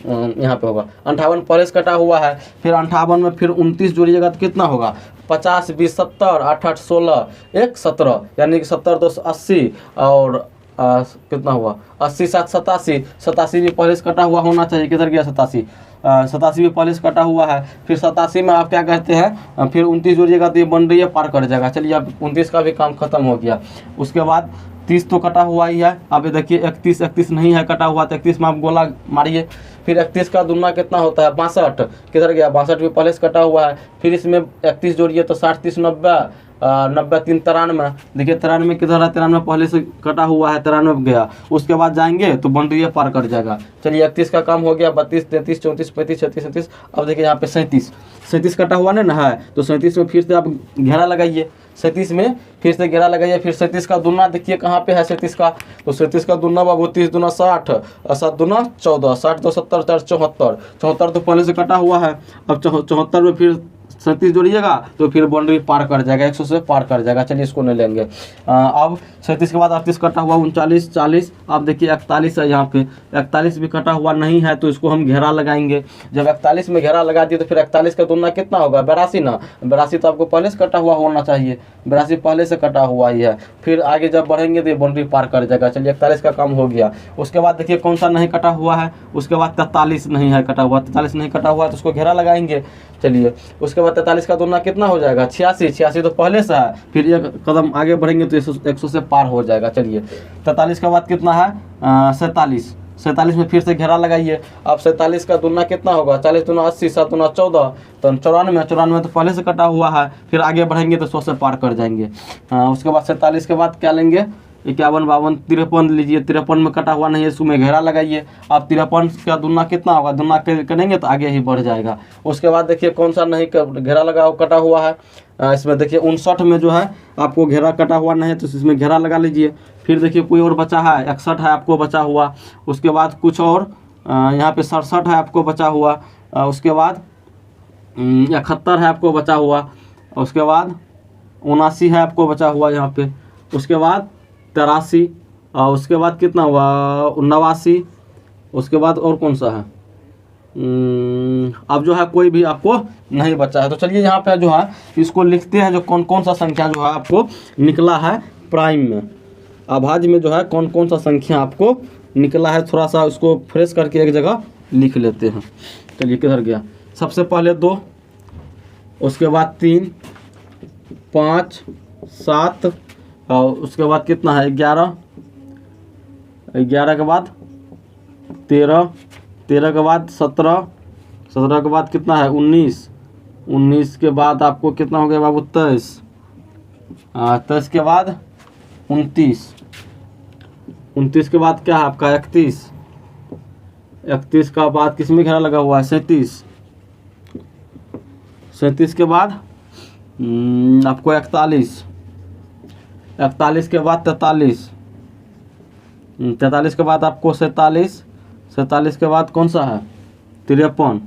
A: यहाँ पे होगा 58 पहले से कटा हुआ है, फिर 58 में फिर 29 जोड़िएगा तो कितना होगा 50 20 70 8 8 16 1 17, यानी कि 70 2 80, और कितना हुआ 80 7 87, 87 भी पहले से कटा हुआ होना चाहिए, किधर गया 87, 87 भी पहले से कटा हुआ है। फिर 87 में आप क्या कहते हैं, फिर 29 जोड़िएगा तो ये बन रही है, पार कर जाएगा। चलिए अब 29 का भी काम खत्म हो गया। उसके बाद 30 तो कटा हुआ ही है। अब देखिए 31 नहीं है कटा हुआ, तो 31 में आप गोला मारिए। फिर 31 का दुना कितना होता है 62, किधर गया 62 भी पहले से कटा हुआ है। फिर इसमें 31 जोड़िए तो 60 30 90 90 3 93, देखिए 93 किधर है, 93 पहले से कटा हुआ है, 93 गया। उसके बाद जाएंगे तो बाउंड्री पार कर जाएगा। चलिए 31 का काम हो गया। 32 33 34 35 36 37। अब देखिए यहाँ पे 37 कटा हुआ नहीं ना है, तो 37 में फिर से आप घेरा लगाइए, 37 में फिर से घेरा लगाइए। फिर 37 का दुना देखिए कहाँ पे है 37 का, तो 37 का दुना बाबू 30 दूना 60 7 दूना 14 60 2 70 4 74, 74 तो पहले से कटा हुआ है। अब 74 में फिर 37 जोड़िएगा तो फिर बाउंड्री पार कर जाएगा, 100 से पार कर जाएगा। चलिए इसको नहीं लेंगे। अब 37 के बाद 38 कटा हुआ 39 40। अब देखिए 41 है, यहाँ पे 41 भी कटा हुआ नहीं है, तो इसको हम घेरा लगाएंगे। जब 41 में घेरा लगा दिए तो फिर 41 का दुना कितना होगा 82 ना, 82 तो आपको पहले से कटा हुआ होना चाहिए, 82 पहले से कटा हुआ ही है। फिर आगे जब बढ़ेंगे तो ये बाउंड्री पार कर जाएगा। चलिए 41 का काम हो गया। उसके बाद देखिए कौन सा नहीं कटा हुआ है, उसके बाद 43 नहीं है कटा हुआ, 43 नहीं कटा हुआ है तो उसको घेरा लगाएंगे। चलिए उसके बाद 43 का दुना कितना हो जाएगा 86, 86 तो पहले से है, फिर एक कदम आगे बढ़ेंगे तो 100 से पार हो जाएगा। चलिए 43 के बाद कितना है 47, 47 में फिर से घेरा लगाइए। अब 47 का दुना कितना होगा 40 दूना 80 7 दूना 14, तो 94, 94 तो पहले से कटा हुआ है, फिर आगे बढ़ेंगे तो 100 से पार कर जाएंगे। उसके बाद 47 के बाद क्या लेंगे 51 52 53 लीजिए, 53 में कटा हुआ नहीं है, इसमें घेरा लगाइए। अब 53 का दुना कितना होगा, दुना करेंगे तो आगे ही बढ़ जाएगा। उसके बाद देखिए कौन सा नहीं घेरा लगा कटा हुआ है, इसमें देखिए 59 में जो है आपको घेरा कटा हुआ नहीं है, तो इसमें घेरा लगा लीजिए। फिर देखिए कोई और बचा है 61 है आपको बचा हुआ। उसके बाद कुछ और यहाँ पे 67 है आपको बचा हुआ। उसके बाद 71 है आपको बचा हुआ। उसके बाद 79 है आपको बचा हुआ यहाँ पे। उसके बाद 83, उसके बाद कितना हुआ 89। उसके बाद और कौन सा है, अब जो है कोई भी आपको नहीं बचा है। तो चलिए यहाँ पे जो है इसको लिखते हैं, जो कौन कौन सा संख्या जो है आपको निकला है प्राइम में, अभाज्य में जो है कौन कौन सा संख्या आपको निकला है। थोड़ा सा उसको फ्रेश करके एक जगह लिख लेते हैं। चलिए किधर गया, सबसे पहले 2, उसके बाद 3 5 7, और उसके बाद कितना है 11, 11 के बाद 13, 13 के बाद 17, 17 के बाद कितना है 19, 19 के बाद आपको कितना हो गया बाबू 23, 23 के बाद 29, 29 के बाद क्या है आपका 31, 31 का बाद किस में घेरा लगा हुआ है 37, 37 के बाद आपको 41, 41 के बाद 43, 43 के बाद आपको 47, 47 के बाद कौन सा है 53,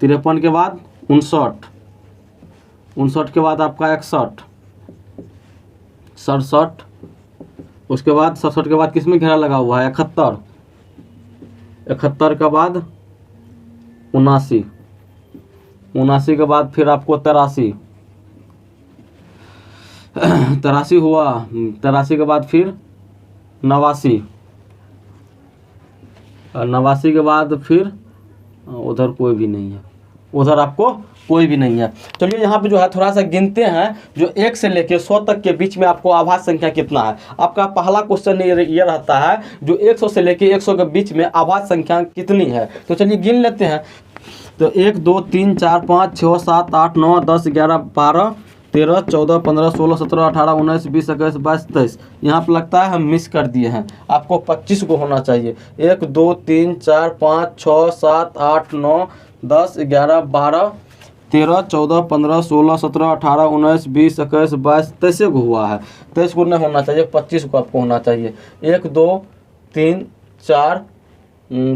A: 53 के बाद 59, 59 के बाद आपका 61, 67, उसके बाद 67 के बाद किस में घेरा लगा हुआ है 71, 71 के बाद 79, 79 के बाद फिर आपको 83, 83 हुआ, 83 के बाद फिर 89, 89 के बाद फिर उधर कोई भी नहीं है, उधर आपको कोई भी नहीं है। चलिए यहाँ पे जो है थोड़ा सा गिनते हैं जो 1 से लेके 100 तक के बीच में आपको आभाज्य संख्या कितना है। आपका पहला क्वेश्चन ये रहता है जो 100 से लेके 100 के बीच में आभाज्य संख्या कितनी है। तो चलिए गिन लेते हैं। तो 1 2 3 4 5 6 7 8 9 10 11 12 13 14 15 16 17 18 19 20 21 22 23। यहाँ पर लगता है हम मिस कर दिए हैं, आपको 25 को होना चाहिए। 1 2 3 4 5 6 7 8 9 10 11 12 13 14 15 16 17 18 19 20 21 22 23 को हुआ है। 23 को नहीं होना चाहिए, 25 को आपको होना चाहिए। 1 2 3 4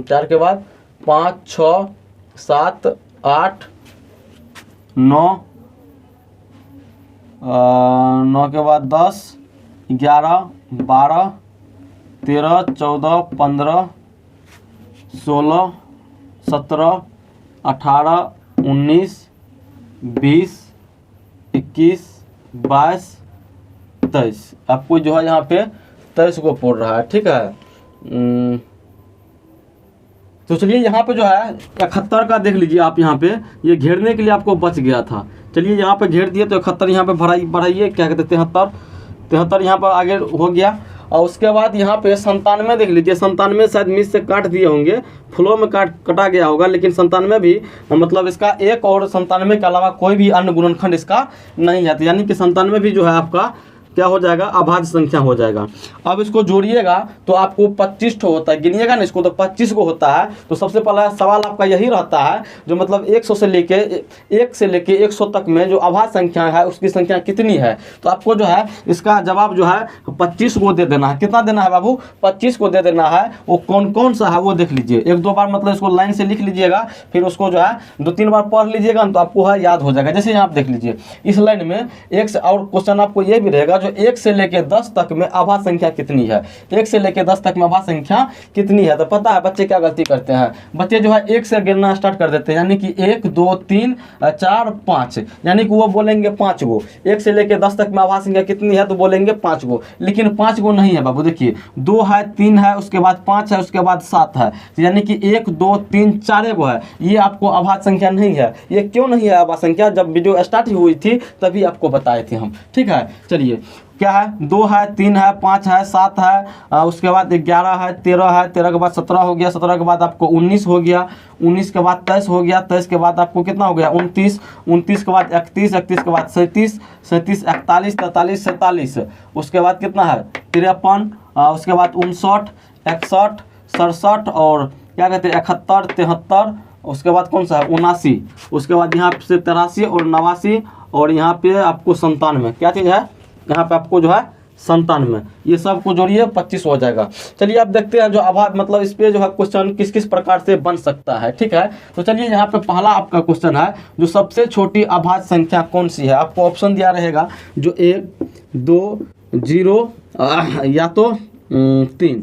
A: 4 के बाद 5 6 7 8 9 9 के बाद 10 11 12 13 14 15 16 17 18 19 20 21 22 23। आपको जो है यहाँ पे 23 को पड़ रहा है, ठीक है। तो चलिए यहाँ पे जो है 71 का देख लीजिए आप, यहाँ पे ये घेरने के लिए आपको बच गया था। चलिए यहाँ पे घेर दिए तो 71 यहाँ पे बढ़ाइए, क्या कहते 73 यहाँ पर आगे हो गया। और उसके बाद यहाँ पे 97 देख लीजिए, 97 शायद मिस से काट दिए होंगे, फ्लो में कटा गया होगा, लेकिन 97 भी मतलब इसका एक और 97 के अलावा कोई भी अन्य गुणनखंड इसका नहीं है। तो यानी कि 97 भी जो है आपका क्या हो जाएगा, अभाज्य संख्या हो जाएगा। अब इसको जोड़िएगा तो आपको 25 होता है, गिनिएगा ना इसको तो 25 को होता है। तो सबसे पहला सवाल आपका यही रहता है जो मतलब 100 से लेके 1 से लेके 100 तक में जो अभाज्य संख्या है उसकी संख्या कितनी है। तो आपको जो है इसका जवाब जो है 25 को दे देना है। कितना देना है बाबू, 25 को दे देना है। वो कौन कौन सा है वो देख लीजिए, 1-2 बार मतलब इसको लाइन से लिख लीजिएगा, फिर उसको जो है 2-3 बार पढ़ लीजिएगा तो आपको है याद हो जाएगा। जैसे यहाँ आप देख लीजिए इस लाइन में एक से, और क्वेश्चन आपको ये भी रहेगा जो 1 से लेके 10 तक में अभाज्य संख्या कितनी है। 1 से लेके 10 तक में अभाज्य संख्या कितनी है। तो पता है बच्चे क्या गलती करते हैं, बच्चे जो है 1 से गिनना स्टार्ट कर देते हैं, यानी कि 1 2 3 4 5, यानी कि वो बोलेंगे 5 गो। 1 से लेके 10 तक में अभाज्य संख्या कितनी है तो बोलेंगे 5 गो, लेकिन 5 गो नहीं है बाबू। देखिए 2 है, 3 है, उसके बाद 5 है, उसके बाद 7 है, तो यानी कि 1 2 3 4 गो है। ये आपको अभाज्य संख्या नहीं है। ये क्यों नहीं है अभाज्य संख्या, जब वीडियो स्टार्ट हुई थी तभी आपको बताए थे हम, ठीक है। चलिए क्या है, 2 है, 3 है, 5 है, 7 है, उसके बाद 11 है, 13 है, 13 के बाद 17 हो गया, 17 के बाद आपको 19 हो गया, 19 के बाद 23 हो गया, 23 के बाद आपको कितना हो गया 29, 29 के बाद 31, 31 के बाद 37, 37 41 43 47, उसके बाद कितना है 53, उसके बाद 59 61 67 और क्या कहते हैं 71 73, उसके बाद कौन सा है 79, उसके बाद यहाँ से 83 और 89 और यहाँ पे आपको 97। क्या चीज़ है यहाँ पे आपको जो है 97। ये सब को जोड़िए 25 हो जाएगा। चलिए अब देखते हैं जो अभाज्य मतलब इस पे जो है क्वेश्चन किस किस प्रकार से बन सकता है, ठीक है। तो चलिए यहाँ पे पहला आपका क्वेश्चन है जो सबसे छोटी अभाज्य संख्या कौन सी है। आपको ऑप्शन दिया रहेगा जो 1 2 0 या तो 3।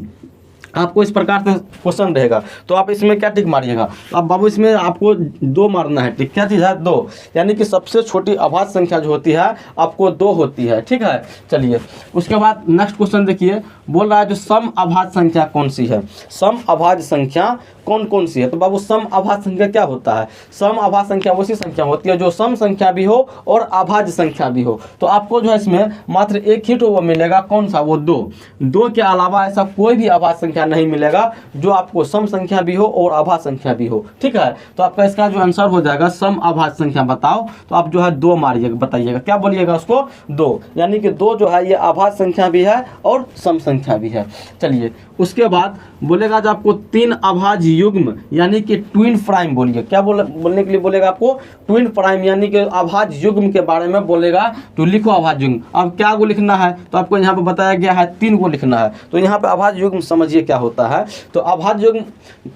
A: आपको इस प्रकार से क्वेश्चन रहेगा तो आप इसमें क्या टिक मारिएगा। अब बाबू इसमें आपको 2 मारना है टिक। क्या चीज़ है 2, यानी कि सबसे छोटी अभाज्य संख्या जो होती है आपको 2 होती है, ठीक है। चलिए उसके बाद नेक्स्ट क्वेश्चन देखिए, बोल रहा है जो सम अभाज्य संख्या कौन सी है। सम अभाज्य संख्या कौन कौन सी है। तो बाबू सम अभाज्य संख्या क्या होता है, सम अभाज्य संख्या वैसी संख्या होती है जो सम संख्या भी हो और अभाज्य संख्या भी हो। तो आपको जो है इसमें मात्र एक ही तो वो मिलेगा, कौन सा, वो 2। 2 के अलावा ऐसा कोई भी अभाज्य संख्या संख्या नहीं मिलेगा, जो आपको सम संख्या भी हो और अभाज्य संख्या भी हो। ठीक है, तो आपका इसका जो आंसर हो जाएगा सम अभाज्य संख्या बताओ, तो आप जो है 2 मारिएगा, बताइएगा क्या बोलिएगा उसको 2, यानी कि 2 जो है ये अभाज्य संख्या भी है और सम संख्या भी है। चलिए उसके बाद बोलेगा जो आपको 3 अभाज्य युग्म यानी कि ट्विन प्राइम बोलिए, क्या बोलने के लिए बोलेगा आपको ट्विन प्राइम यानी कि अभाज्य युग्म के बारे में बोलेगा, तो लिखो अभाज्य युग्म। अब क्या को लिखना है, तो आपको यहाँ पे बताया गया है 3 को लिखना है, तो यहाँ पे अभाज्य युग्म समझिए क्या होता है। तो अभाज्य युग्म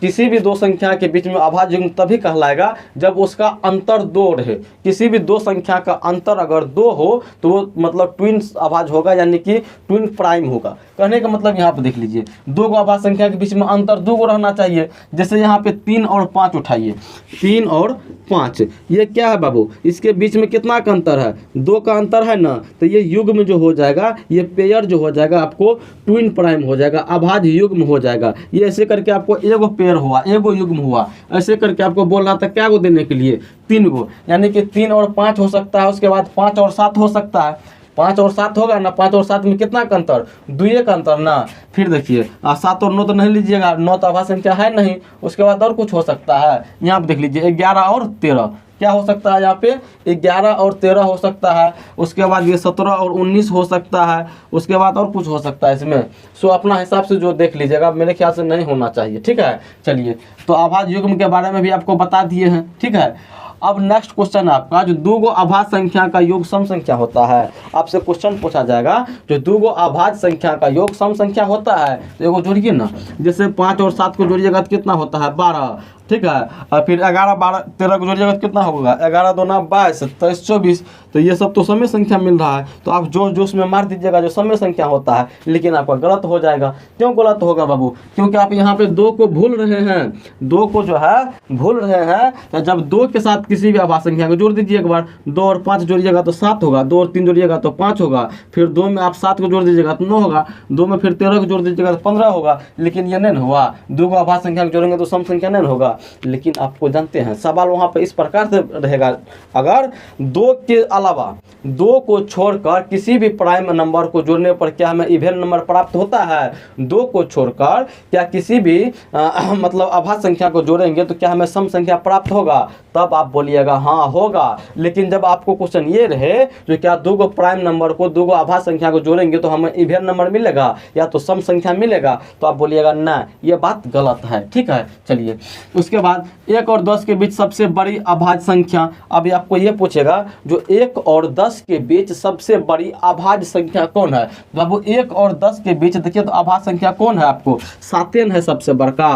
A: किसी भी 2 संख्या के बीच में अभाज्य युग्म तभी कहलाएगा जब उसका अंतर 2 रहे। किसी भी 2 संख्या का अंतर अगर 2 हो तो वो मतलब ट्विन अभाज्य होगा, यानी कि ट्विन प्राइम होगा। कहने का मतलब यहाँ पे देख लीजिए 2 को अभाज्य संख्या के बीच में अंतर 2 को रहना चाहिए। जैसे यहाँ पे 3 और 5 उठाइए, 3 और 5 ये क्या है बाबू, इसके बीच में कितना का अंतर है, 2 का अंतर है ना, तो ये युग्म जो हो जाएगा, ये पेयर जो हो जाएगा आपको ट्विन प्राइम हो जाएगा, अभाज्य युग्म हो जाएगा। ये ऐसे करके आपको एगो पेयर हुआ, एगो युग्म हुआ, ऐसे करके आपको बोल रहा था क्या को देने के लिए 3 को, यानी कि 3 और 5 हो सकता है, उसके बाद 5 और 7 हो सकता है। 5 और 7 होगा ना, 5 और 7 में कितना का अंतर, 2 का अंतर ना। फिर देखिए 7 और 9 तो नहीं लीजिएगा, 9 तो अभाज्य संख्या है नहीं। उसके बाद और कुछ हो सकता है, यहाँ पे देख लीजिए 11 और 13 क्या हो सकता है, यहाँ पे 11 और 13 हो सकता है। उसके बाद ये 17 और 19 हो सकता है। उसके बाद और कुछ हो सकता है इसमें, सो अपना हिसाब से जो देख लीजिएगा, मेरे ख्याल से नहीं होना चाहिए। ठीक है, चलिए तो अभाज्य युग्म के बारे में भी आपको बता दिए हैं। ठीक है, अब नेक्स्ट क्वेश्चन है आपका, जो 2 अभाज्य संख्या का योग सम संख्या होता है। आपसे क्वेश्चन पूछा जाएगा जो 2 अभाज्य संख्या का योग सम संख्या होता है, तो एगो जोड़िए ना, जैसे 5 और 7 को जोड़िएगा तो कितना होता है 12। ठीक है, और फिर 11, 12, 13 को जोड़िएगा तो कितना होगा, 11 दूना 22, 23, 24, तो ये सब तो समय संख्या मिल रहा है, तो आप जोश जोश में मार दीजिएगा जो समय संख्या होता है, लेकिन आपका गलत हो जाएगा। क्यों गलत होगा बाबू, क्योंकि आप यहाँ पे 2 को भूल रहे हैं, 2 को जो है भूल रहे हैं। तो जब 2 के साथ किसी भी अभाज्य संख्या को जोड़ दीजिए एक बार, 2 और 5 जोड़िएगा तो 7 होगा, 2 और 3 जोड़िएगा तो 5 होगा, फिर 2 में आप 7 को जोड़ दीजिएगा तो 9 होगा, 2 में फिर 13 को जोड़ दीजिएगा तो 15 होगा। लेकिन ये नहीं हुआ, 2 को अभाज्य संख्या को जोड़ेंगे तो सम संख्या नहीं होगा। लेकिन आपको जानते हैं सवाल वहाँ पे इस प्रकार से रहेगा, अगर 2 के अलावा 2 को छोड़कर किसी भी प्राइम नंबर को जोड़ने पर क्या हमें इवन नंबर प्राप्त होता है। 2 को छोड़कर क्या किसी भी मतलब अभाज्य संख्या को जोड़ेंगे तो क्या हमें सम संख्या प्राप्त होगा, तब आप बोलिएगा हाँ होगा। लेकिन जब आपको क्वेश्चन ये रहे जो क्या 2 प्राइम नंबर को 2 अभाज्य संख्या को जोड़ेंगे तो हमें इवन नंबर मिलेगा या तो सम संख्या मिलेगा, तो आप बोलिएगा ना, ये बात गलत है। ठीक है, चलिए उसके बाद 1 और 10 के बीच सबसे बड़ी अभाज्य संख्या। अभी आपको ये पूछेगा जो 1 और 10 के बीच सबसे बड़ी अभाज्य संख्या कौन है। बाबू 1 और 10 के बीच देखिए तो अभाज्य संख्या कौन है, आपको 7 है सबसे बड़का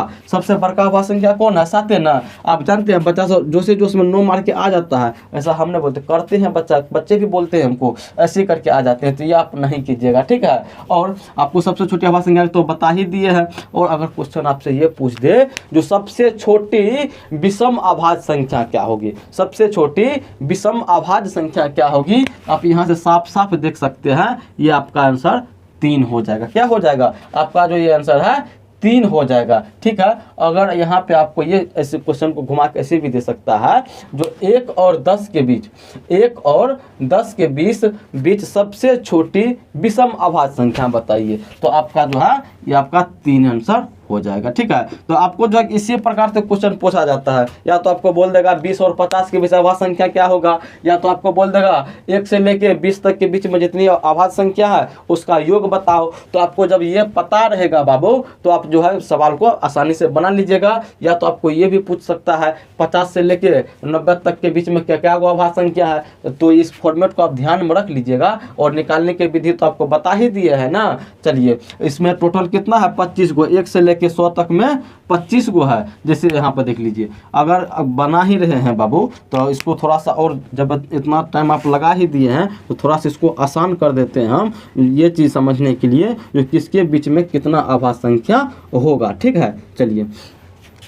A: अभाज्य संख्या कौन है, 7 ना। आप जानते हैं बच्चा सब जोश में 9 मार के आ जाता है, ऐसा हमने बोलते करते हैं, बच्चे भी बोलते हैं हमको, ऐसे करके आ जाते हैं, तो ये आप नहीं कीजिएगा। ठीक है, और आपको सबसे छोटी अभाज्य संख्या तो बता ही दिए हैं। और अगर क्वेश्चन आपसे ये पूछ दे जो सबसे छोटी विषम अभाज्य संख्या क्या होगी, सबसे छोटी विषम अभाज्य संख्या क्या होगी, आप यहाँ से साफ साफ देख सकते हैं, ये आपका आंसर 3 हो जाएगा। क्या हो जाएगा, आपका जो ये आंसर है 3 हो जाएगा। ठीक है, अगर यहाँ पे आपको ये ऐसे क्वेश्चन को घुमा के ऐसे भी दे सकता है जो 1 और 10 के बीच 1 और 10 के बीच सबसे छोटी विषम अभाज्य संख्या बताइए, तो आपका जो है ये आपका 3 आंसर हो जाएगा। ठीक है, तो आपको जो इसी प्रकार से क्वेश्चन पूछा जाता है, या तो आपको बोल देगा 20 और 50 के बीच अभाज्य संख्या क्या होगा, या तो आपको बोल देगा 1 से लेके 20 तक के बीच में जितनी अभाज्य संख्या है उसका योग बताओ। तो आपको जब ये पता रहेगा बाबू, तो आप जो है सवाल को आसानी से बना लीजिएगा। या तो आपको ये भी पूछ सकता है 50 से लेके 90 तक के बीच में क्या क्या अभाज्य संख्या है, तो इस फॉर्मेट को आप ध्यान में रख लीजिएगा। और निकालने के विधि तो आपको बता ही दिए है ना। चलिए इसमें टोटल कितना है, 25 गो, 1 से लेके 100 तक में 25 गो है। जैसे यहाँ पर देख लीजिए, अगर बना ही रहे हैं बाबू तो इसको थोड़ा सा, और जब इतना टाइम आप लगा ही दिए हैं तो थोड़ा सा इसको आसान कर देते हैं हम, ये चीज़ समझने के लिए जो किसके बीच में कितना अभाज्य संख्या होगा। ठीक है, चलिए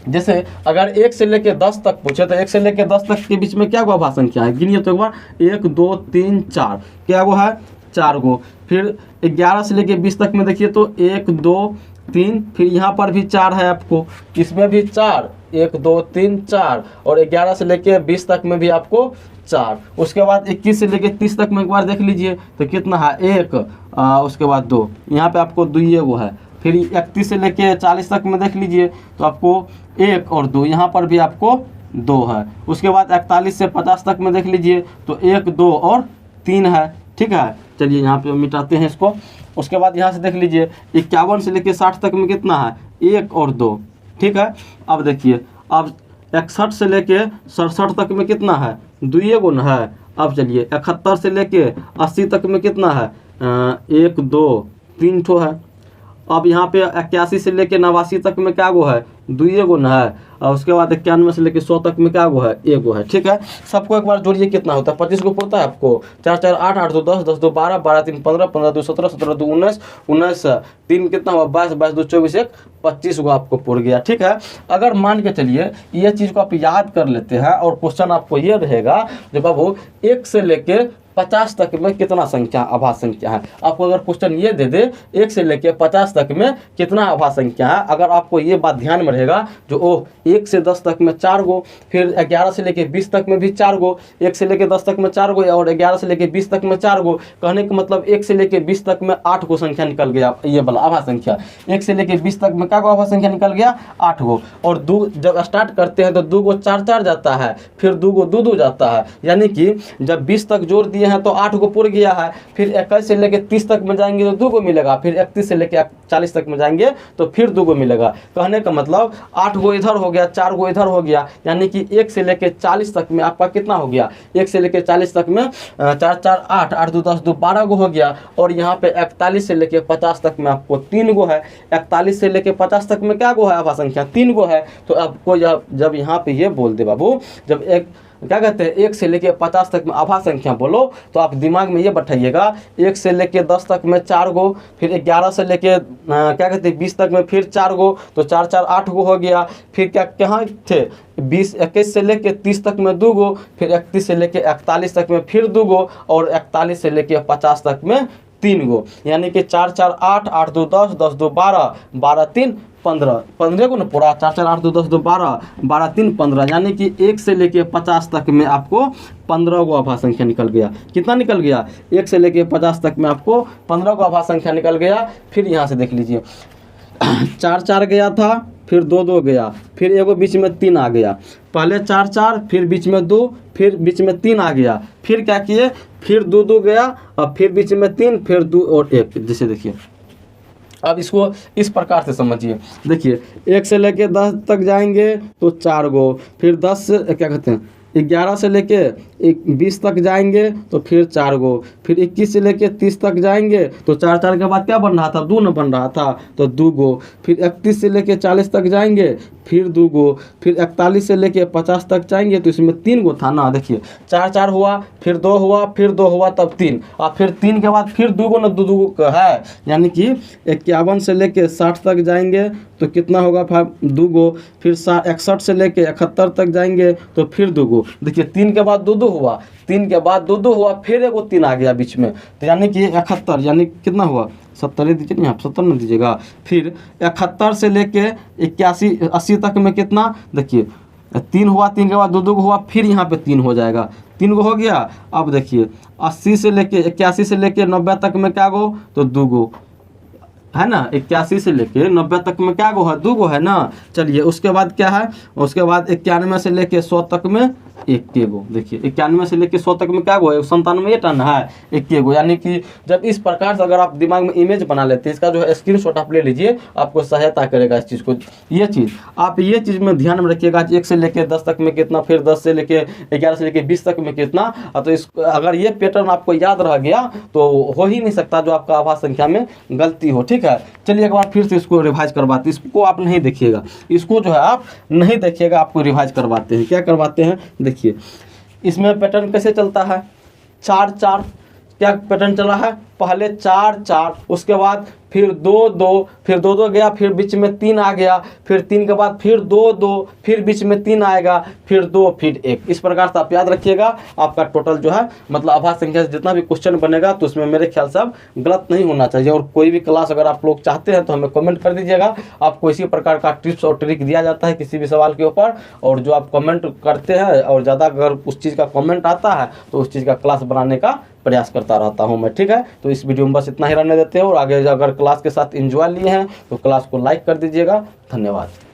A: जैसे अगर 1 से लेके 10 तक पूछे तो 1 से लेके 10 तक के बीच में क्या गो अभाज्य संख्या है, गिनिए तो एक बार, 1 2 3 4, क्या गो है 4 गो। फिर 11 से लेके 20 तक में देखिए तो 1 2 3, फिर यहाँ पर भी 4 है आपको, इसमें भी 4, 1 2 3 4, और 11 से लेके 20 तक में भी आपको 4। उसके बाद 21 से लेके 30 तक में एक बार देख लीजिए तो कितना है 1, उसके बाद 2, यहाँ पे आपको 2 गो है, फिर 31 से लेके 40 तक में देख लीजिए तो आपको 1 और 2, यहाँ पर भी आपको 2 है। उसके बाद 41 से 50 तक में देख लीजिए तो 1 2 और 3 है, ठीक है। चलिए यहाँ पे मिटाते हैं इसको। उसके बाद यहाँ से देख लीजिए 51 से लेके 60 तक में कितना है, 1 और 2, ठीक है। अब देखिए अब 61 से लेके 67 तक में कितना है, 2 गुण है। अब चलिए 71 से लेके 80 तक में कितना है, 1 2 3 ठो है। अब यहाँ पे 81 से लेके 89 तक में क्या गो है, 2 गुण है। और उसके बाद 91 से लेके 100 तक में क्या गो है, 1 गो है, ठीक है। सबको एक बार जोड़िए, कितना होता है, 25 को पता है आपको, 4 4 8 8 2 10 10 2 12 12 3 15 15 2 17 17 2 19 19 3 कितना हुआ, 22 22 2 24 1 25 को आपको पुर गया, ठीक है। अगर मान के चलिए ये चीज़ को आप याद कर लेते हैं और क्वेश्चन आपको ये रहेगा जब बाबू 1 से लेके 50 तक में कितना संख्या आभाज्य संख्या है। आपको अगर क्वेश्चन ये दे दे 1 से लेके 50 तक में कितना आभाज्य संख्या है, अगर आपको ये बात ध्यान में रहेगा जो 1 से 10 तक में 4 गो, फिर 11 से लेके 20 तक में भी 4 गो, 1 से लेके 10 तक में 4 गो और 11 से लेके 20 तक में 4 गो। कहने का मतलब 1 से लेके 20 तक में 8 गो संख्या निकल गया, ये वाला आभाज्य संख्या। 1 से लेके 20 तक में क्या गो आभाज्य संख्या निकल गया, 8 गो। और 2 जब स्टार्ट करते हैं तो 2 गो 4 4 जाता है, फिर 2 गो 2 2 जाता है, यानी कि जब 20 तक जोड़ दिए हैं तो 8 गो पुर गया है। फिर 21 से लेके 30 तक में जाएंगे तो 2 गो मिलेगा, फिर 31 से लेके 40 तक में जाएंगे तो फिर 2 गो मिलेगा। कहने का मतलब 8 गो इधर हो गया, 4 गो इधर हो गया, यानी कि 1 से लेके 40 तक में आपका कितना हो गया, 1 से लेके 40 तक में 4 4 8 8 2 10 2 12 गो हो गया। और यहाँ पे 41 से लेके 50 तक में आपको 3 गो है। 41 से लेके 50 तक में क्या गो है आभाज्य संख्या, 3 गो है। तो आपको जब यहाँ पे ये बोल दे बाबू, जब एक क्या कहते हैं 1 से लेके 50 तक में आभाज्य संख्या बोलो तो आप दिमाग में ये बैठाइएगा 1 से लेके 10 तक में 4 गो, फिर 11 से लेके क्या कहते हैं 20 तक में फिर 4 गो, तो 4 4 8 गो हो गया। फिर क्या कहाँ थे 21 से लेके 30 तक में 2 गो, फिर 31 से लेके 41 तक में फिर 2 गो और 41 से लेके 50 तक में 3 गो, यानी कि 4 4 8 8 2 10 10 2 12 12 3 15 15 को ना पूरा 4 4 8 2 10 2 12 12 3 15, यानी कि 1 से लेके 50 तक में आपको 15 गो आभाज्य संख्या निकल गया। कितना निकल गया, 1 से लेके 50 तक में आपको 15 गो आभाज्य संख्या निकल गया। फिर यहाँ से देख लीजिए 4 4 गया था, फिर 2 2 गया, फिर एगो बीच में 3 आ गया। पहले 4 4, फिर बीच में 2, फिर बीच में 3 आ गया। फिर क्या किए, फिर 2 2 गया और फिर बीच में 3, फिर 2 और 1। जैसे देखिए अब इसको इस प्रकार से समझिए, देखिए 1 से लेके 10 तक जाएंगे तो 4 गो, फिर 10 से क्या कहते हैं 11 से लेके 20 तक जाएंगे तो फिर 4 गो, फिर 21 से लेके 30 तक जाएंगे तो 4 4 के बाद क्या बन रहा था, 2 न बन रहा था तो 2 गो, फिर 31 से लेके 40 तक जाएंगे फिर 2 गो, फिर 41 से लेके 50 तक जाएंगे तो इसमें 3 गो था ना। देखिए 4 4 हुआ, फिर 2 हुआ, फिर 2 हुआ तब 3, और फिर 3 के बाद फिर 2 गो न 2 गो है, यानी कि 51 से लेके 60 तक जाएंगे तो कितना होगा 2 गो, फिर 61 से लेके 71 तक जाएंगे तो फिर 2 गो। देखिए 3 के बाद 2 2 हुआ, 3 के बाद 2 2 हुआ, फिर एगो 3 आ गया बीच में, तो यानी कि 71, यानी कितना हुआ 70 दीजिए नहीं, आप 70 न दीजिएगा। फिर 71 से लेके 81 80 तक में कितना, देखिए 3 हुआ, 3 के बाद 2 2 हुआ, फिर यहाँ पे 3 हो जाएगा, 3 गो हो गया। अब देखिए 80 से लेके 81 से लेके 90 तक में क्या गो, तो 2 गो है ना। 81 से लेके 90 तक में क्या गो है, 2 गो है ना। चलिए उसके बाद क्या है, उसके बाद 91 से लेके 100 तक में 1 गो। देखिए 91 से लेके 100 तक में क्या गो है, 97 टन है 1 गो। यानी कि जब इस प्रकार से अगर आप दिमाग में इमेज बना लेते हैं, इसका जो है स्क्रीनशॉट आप ले लीजिए, आपको सहायता करेगा इस चीज़ को। ये चीज़ आप ये चीज़ में ध्यान में रखिएगा, 1 से लेके 10 तक में कितना, फिर 10 से लेके 11 से लेके 20 तक में कितना। तो इस अगर ये पैटर्न आपको याद रह गया तो हो ही नहीं सकता जो आपका आभाज्य संख्या में गलती हो, ठीक है। चलिए एक बार फिर से इसको रिवाइज करवाते हैं, इसको आप नहीं देखिएगा, इसको जो है आप नहीं देखिएगा, आपको रिवाइज करवाते हैं। क्या करवाते हैं, देखिए इसमें पैटर्न कैसे चलता है, 4 4 क्या पैटर्न चला है, पहले 4 4, उसके बाद फिर 2 2, फिर 2 2 गया, फिर बीच में 3 आ गया, फिर 3 के बाद फिर 2 2, फिर बीच में 3 आएगा, फिर 2, फिर 1। इस प्रकार से आप याद रखिएगा, आपका टोटल जो है मतलब आभाज्य संख्या से जितना भी क्वेश्चन बनेगा तो उसमें मेरे ख्याल से अब गलत नहीं होना चाहिए। और कोई भी क्लास अगर आप लोग चाहते हैं तो हमें कमेंट कर दीजिएगा, आपको इसी प्रकार का टिप्स और ट्रिक दिया जाता है किसी भी सवाल के ऊपर। और जो आप कमेंट करते हैं और ज़्यादा अगर उस चीज़ का कमेंट आता है तो उस चीज़ का क्लास बनाने का प्रयास करता रहता हूँ मैं, ठीक है। तो तो इस वीडियो में बस इतना ही रहने देते हैं, और आगे अगर क्लास के साथ एंजॉय लिए हैं तो क्लास को लाइक कर दीजिएगा। धन्यवाद।